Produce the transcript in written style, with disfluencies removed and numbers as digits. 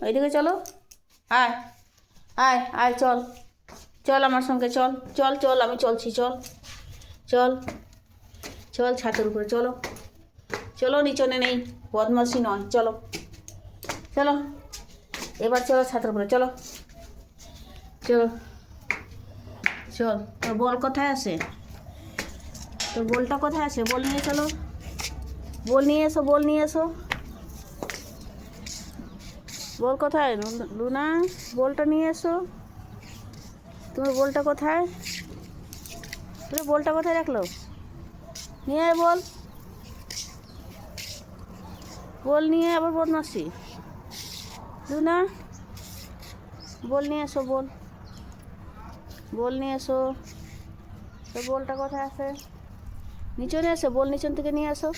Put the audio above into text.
ওইদিকে চলো। আয় আয় আয়, চল চল আমার সঙ্গে, চল চল চল, আমি চলছি, চল চল চল, ছাতের উপরে চলো, চলো, নিচনে নেই, বদমাসি নয়, চলো চলো, এবার চলো ছাতের উপরে, চলো চলো চল। তোর বল কোথায় আছে? তোর বলটা কোথায় আছে? বল নিয়ে চলো, বল নিয়ে এসো, বল নিয়ে এসো। বল কোথায় লুনা? বলটা নিয়ে এসো। তোমার বলটা কোথায়? তুমি বলটা কোথায় রাখলো? নিয়ে আয় বল, বল নিয়ে আবার বদমাসি। লুনা, বল নিয়ে এসো, বল, বল নিয়ে এসো। তো বলটা কোথায় আছে? নিচনে এসো, বল নিচন থেকে নিয়ে আসো।